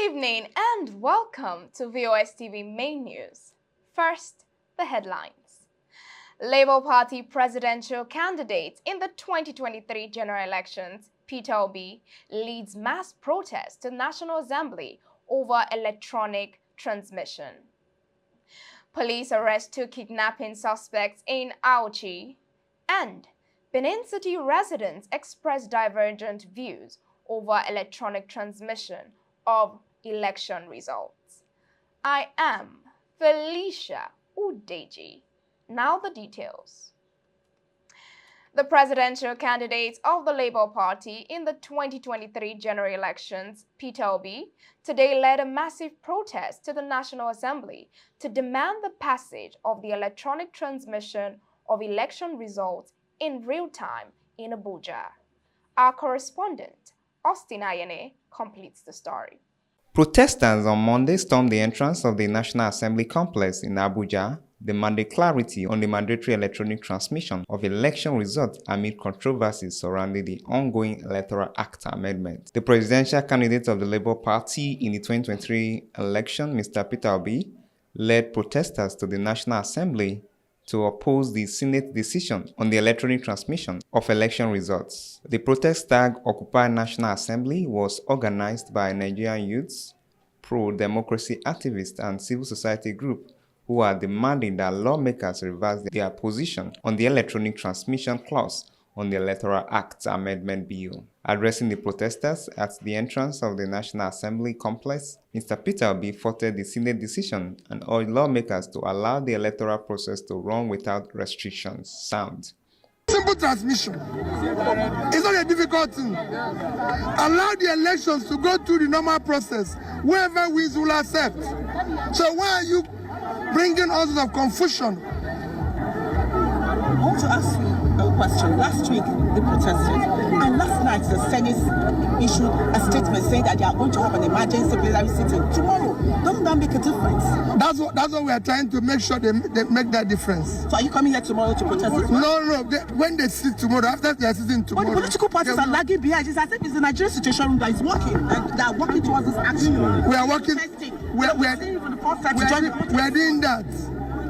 evening and welcome to VOS TV main news. First, the headlines. Labour Party presidential candidate in the 2023 general elections, Peter Obi, leads mass protest to National Assembly over electronic transmission. Police arrest 2 kidnapping suspects in Auchi, and Benin City residents express divergent views over electronic transmission of election results. I am Felicia Udeji. Now the details. The presidential candidate of the Labour Party in the 2023 general elections, Peter Obi, today led a massive protest to the National Assembly to demand the passage of the electronic transmission of election results in real time in Abuja. Our correspondent, Austin Ayene, completes the story. Protesters on Monday stormed the entrance of the National Assembly complex in Abuja, demanding clarity on the mandatory electronic transmission of election results amid controversies surrounding the ongoing Electoral Act amendment. The presidential candidate of the Labour Party in the 2023 election, Mr. Peter Obi, led protesters to the National Assembly to oppose the Senate decision on the electronic transmission of election results. The protest tag Occupy National Assembly was organized by Nigerian youths, pro-democracy activists and civil society groups who are demanding that lawmakers reverse their position on the electronic transmission clause on the Electoral Act Amendment Bill. Addressing the protesters at the entrance of the National Assembly complex, Mr. Peter Obi faulted the Senate decision and urged lawmakers to allow the electoral process to run without restrictions. Sound. Simple transmission. It's not a difficult thing. Allow the elections to go through the normal process. Whoever wins will accept. So why are you bringing all sorts of confusion? I want to ask you a question. Last week, they protested, and last night, the Senate issued a statement saying that they are going to have an emergency plenary sitting tomorrow. Doesn't that make a difference? That's what we are trying to make sure they make that difference. So are you coming here tomorrow to protest as well? No. When they sit tomorrow, after they are sitting tomorrow. But the political parties are lagging behind. It's as if it's the Nigerian situation that is working, and they are working towards this action. We are working. We are doing that.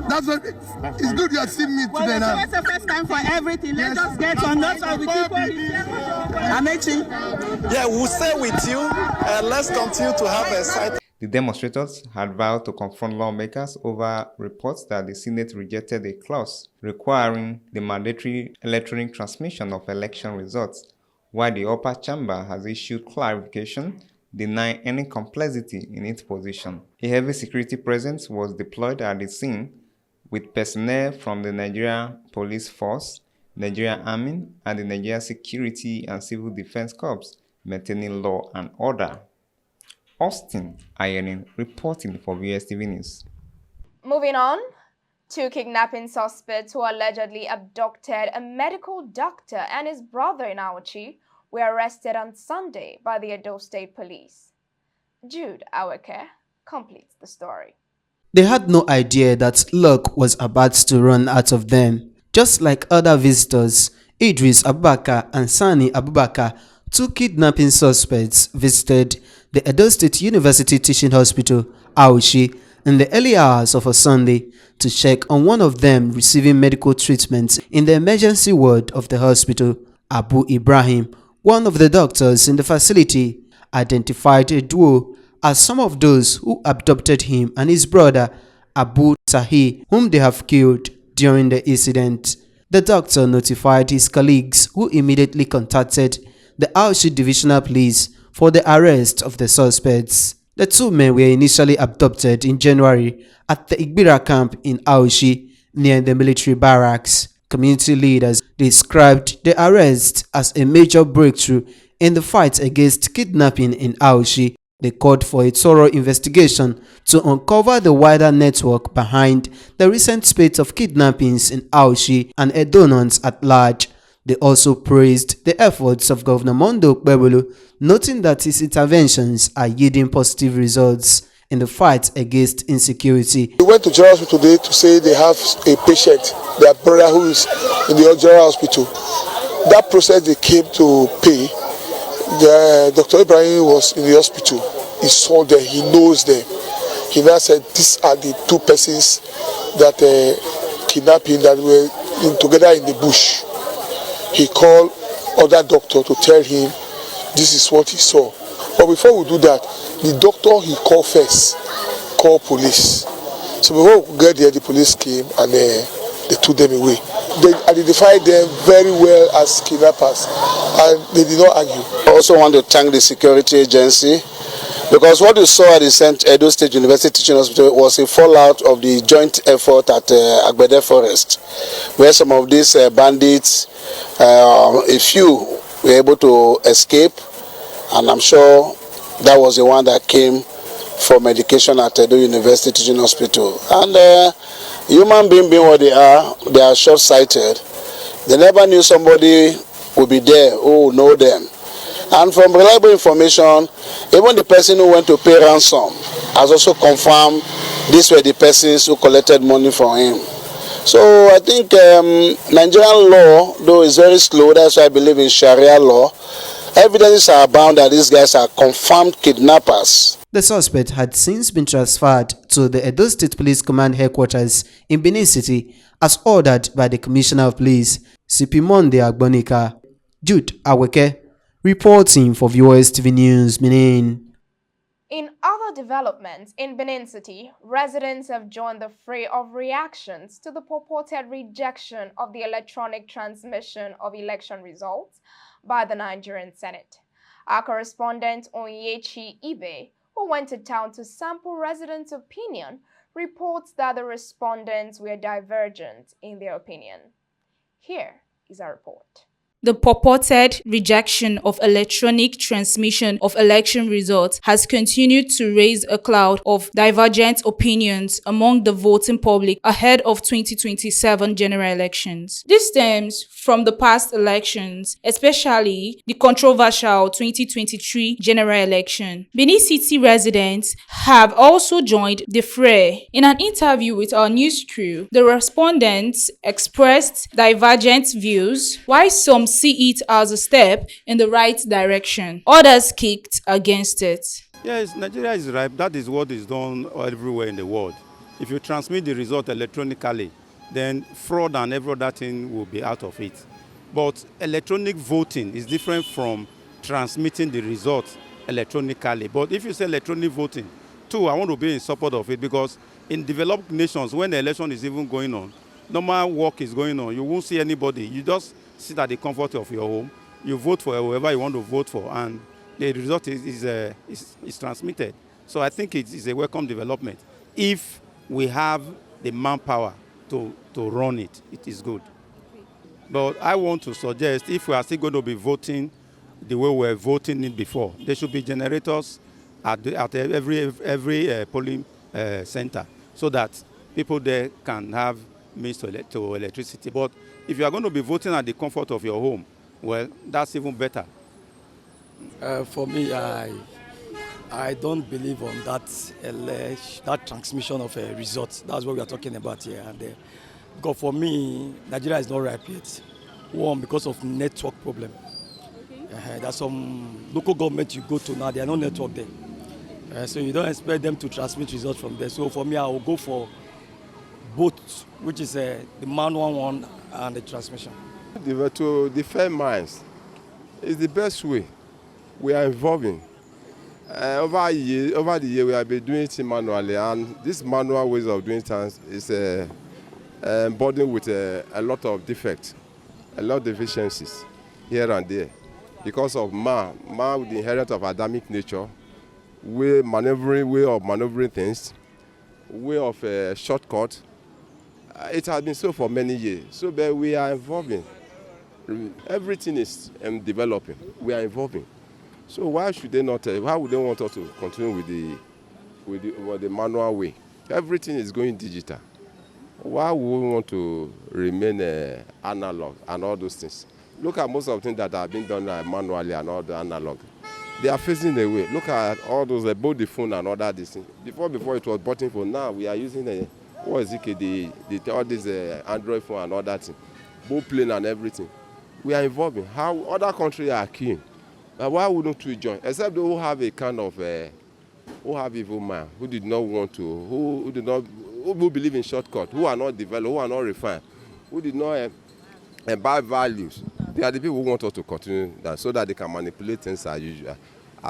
That's what it's good you are seeing me today now. It's the first time for everything. Let us get on that so we keep on. Amechi. Yeah, we'll stay with you. Let's continue to have a site. The demonstrators had vowed to confront lawmakers over reports that the Senate rejected a clause requiring the mandatory electronic transmission of election results, while the upper chamber has issued clarification denying any complexity in its position. A heavy security presence was deployed at the scene, with personnel from the Nigerian Police Force, Nigerian Army, and the Nigerian Security and Civil Defense Corps maintaining law and order. Austin Ayene reporting for VOS TV News. Moving on, 2 kidnapping suspects who allegedly abducted a medical doctor and his brother in Auchi were arrested on Sunday by the Edo State Police. Jude Aweke completes the story. They had no idea that luck was about to run out of them. Just like other visitors, Idris Abubakar and Sani Abubakar, 2 kidnapping suspects, visited the Edo State University Teaching Hospital, Auchi, in the early hours of a Sunday to check on one of them receiving medical treatment in the emergency ward of the hospital. Abu Ibrahim, one of the doctors in the facility, identified a duo as some of those who abducted him and his brother, Abu Tahi, whom they have killed during the incident. The doctor notified his colleagues, who immediately contacted the Auchi Divisional Police for the arrest of the suspects. The 2 men were initially abducted in January at the Igbira camp in Auchi, near the military barracks. Community leaders described the arrest as a major breakthrough in the fight against kidnapping in Auchi. They called for a thorough investigation to uncover the wider network behind the recent spate of kidnappings in Auchi and Edonans at large. They also praised the efforts of Governor Mondo Okpebholo, noting that his interventions are yielding positive results in the fight against insecurity. We went to General Hospital today to say they have a patient, their brother, who is in the General Hospital. That process they came to pay. Dr. Ibrahim was in the hospital. he saw them, he knows them. He now said, these are the two persons that kidnapped him, that were together in the bush. He called other doctor to tell him this is what he saw. But before we do that, the doctor he called first, called police. So before we get there, the police came and they took them away. They identified them very well as kidnappers, and they did not argue. I also want to thank the security agency, because what you saw at the Edo State University Teaching Hospital was a fallout of the joint effort at Agbede Forest, where some of these bandits, a few were able to escape, and I'm sure that was the one that came for medication at Edo University Teaching Hospital. And human being what they are short-sighted. They never knew somebody would be there who would know them. And from reliable information, even the person who went to pay ransom has also confirmed these were the persons who collected money from him. So I think Nigerian law, though, is very slow. That's why I believe in Sharia law. Evidences are abound that these guys are confirmed kidnappers. The suspect had since been transferred to the Edo State Police Command headquarters in Benin City as ordered by the Commissioner of Police, CP Monday Agbonika. Jude Aweke, reporting for VOS TV News, Benin. In other developments in Benin City, residents have joined the fray of reactions to the purported rejection of the electronic transmission of election results by the Nigerian Senate. Our correspondent Onyechi Ibe, who went to town to sample residents' opinion, reports that the respondents were divergent in their opinion. Here is our report. The purported rejection of electronic transmission of election results has continued to raise a cloud of divergent opinions among the voting public ahead of 2027 general elections. This stems from the past elections, especially the controversial 2023 general election. Benin City residents have also joined the fray. In an interview with our news crew, the respondents expressed divergent views, while some see it as a step in the right direction. Others kicked against it. Yes, Nigeria is right. That is what is done everywhere in the world. If you transmit the result electronically, then fraud and every other thing will be out of it. But electronic voting is different from transmitting the result electronically. But if you say electronic voting, too, I want to be in support of it, because in developed nations, when the election is even going on, normal work is going on, you won't see anybody. You just sit at the comfort of your home, you vote for whoever you want to vote for, and the result is transmitted. So I think it is a welcome development. If we have the manpower to run it, it is good. But I want to suggest, if we are still going to be voting the way we were voting it before, there should be generators at every polling center, so that people there can have means to electricity. But if you are going to be voting at the comfort of your home, well, that's even better. For me, I don't believe on that transmission of results. That's what we are talking about here. And because for me, Nigeria is not ripe yet. One, because of network problem. There's some local government you go to now, there are no network there. So you don't expect them to transmit results from there. So for me, I will go for both, which is the manual one and the transmission. To defend mines is the best way. We are evolving. Over the year, we have been doing it manually, and this manual ways of doing things is burdened with a lot of defects, a lot of deficiencies here and there, because of man with the inherent of Adamic nature, way of maneuvering things, way of shortcut. It has been so for many years. So but we are evolving. Everything is developing. We are evolving. So why should they not? Why would they want us to continue with the manual way? Everything is going digital. Why would we want to remain analog and all those things? Look at most of the things that have been done manually and all the analog. They are facing away. Look at all those both the phone and all that. Before it was button phone. Now we are using what is it? All this Android phone and all that thing, both plane and everything. We are evolving. How other countries are keen, but why wouldn't we join? Except those who have a kind of who have evil mind, who did not want to, who believe in shortcut, who are not developed, who are not refined, who did not imbibe values. They are the people who want us to continue that so that they can manipulate things as usual,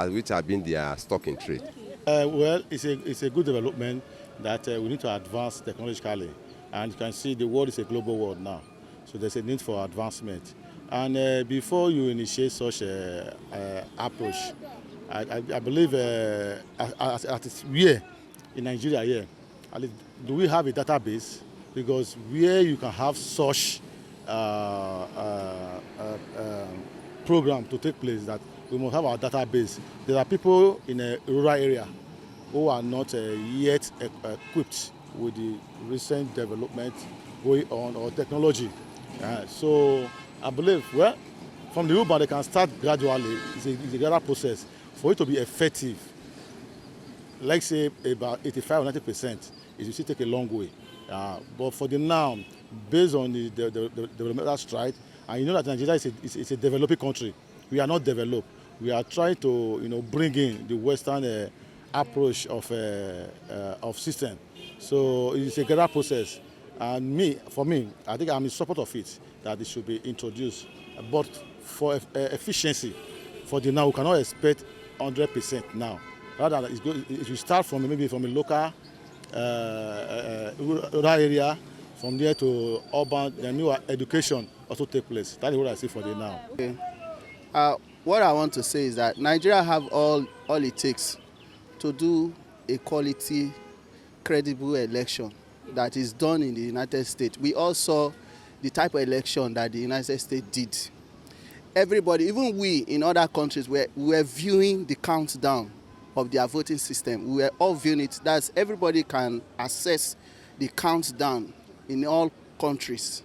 which have been their stock in trade. Well, it's a good development that we need to advance technologically. And you can see the world is a global world now. So there's a need for advancement. And before you initiate such approach, I believe here in Nigeria here, at least, do we have a database? Because where you can have such program to take place, that we must have our database. There are people in a rural area who are not yet equipped with the recent development going on or technology. So I believe, well, from the Uber they can start gradually. It's a gradual process. For it to be effective, like say about 85 or 90%, it will still take a long way. But for the now, based on the developmental stride, and you know that Nigeria is a developing country. We are not developed. We are trying to bring in the Western approach of system. So it's a gradual process. And for me, I think I'm in support of it, that it should be introduced. But for efficiency, for the now, we cannot expect 100% now. Rather, it will start from maybe from a local rural area, from there to urban, then new education also take place. That is what I see for the now. Okay. What I want to say is that Nigeria have all it takes to do a quality, credible election that is done in the United States. We all saw the type of election that the United States did. Everybody, even we in other countries, we were viewing the countdown of their voting system. We were all viewing it. That's everybody can access the countdown in all countries.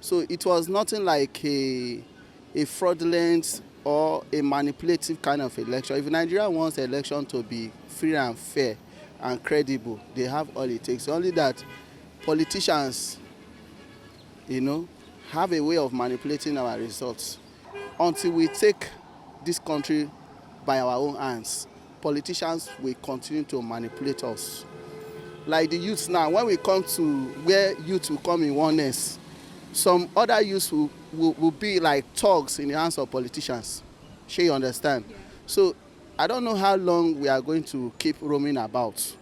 So it was nothing like a fraudulent or a manipulative kind of election. If Nigeria wants the election to be free and fair and credible, they have all it takes. Only that politicians, have a way of manipulating our results. Until we take this country by our own hands, politicians will continue to manipulate us. Like the youths now, when we come to where youth will come in oneness, some other youths will be like thugs in the hands of politicians. Sure, you understand? Yeah. So I don't know how long we are going to keep roaming about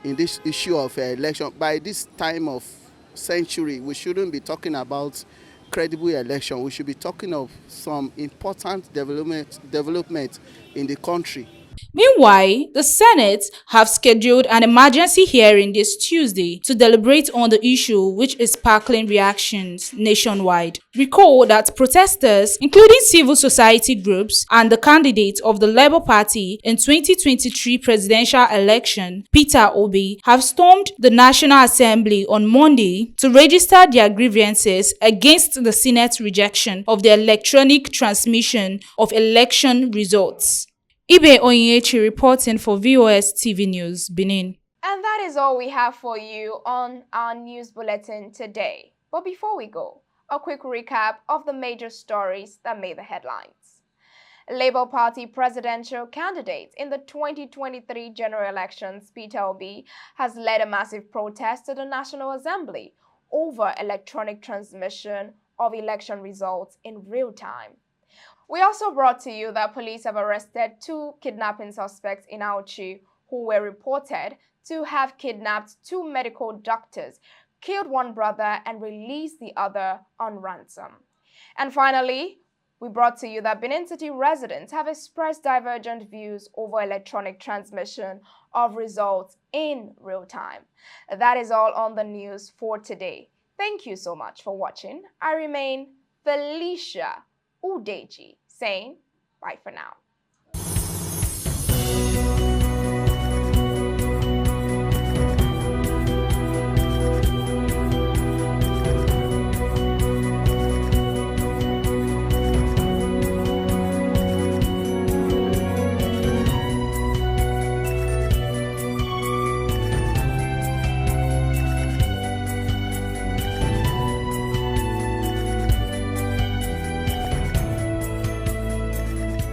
in this issue of election. By this time of century, we shouldn't be talking about credible election. We should be talking of some important development in the country. Meanwhile, the Senate have scheduled an emergency hearing this Tuesday to deliberate on the issue, which is sparkling reactions nationwide. Recall that protesters, including civil society groups and the candidate of the Labour Party in 2023 presidential election, Peter Obi, have stormed the National Assembly on Monday to register their grievances against the Senate's rejection of the electronic transmission of election results. Ibe Onyechi reporting for VOS TV News, Benin. And that is all we have for you on our news bulletin today. But before we go, a quick recap of the major stories that made the headlines. Labour Party presidential candidate in the 2023 general elections, Peter Obi, has led a massive protest to the National Assembly over electronic transmission of election results in real time. We also brought to you that police have arrested 2 kidnapping suspects in Auchi who were reported to have kidnapped 2 medical doctors, killed one brother, and released the other on ransom. And finally, we brought to you that Benin City residents have expressed divergent views over electronic transmission of results in real time. That is all on the news for today. Thank you so much for watching. I remain Felicia Udeji, saying bye for now.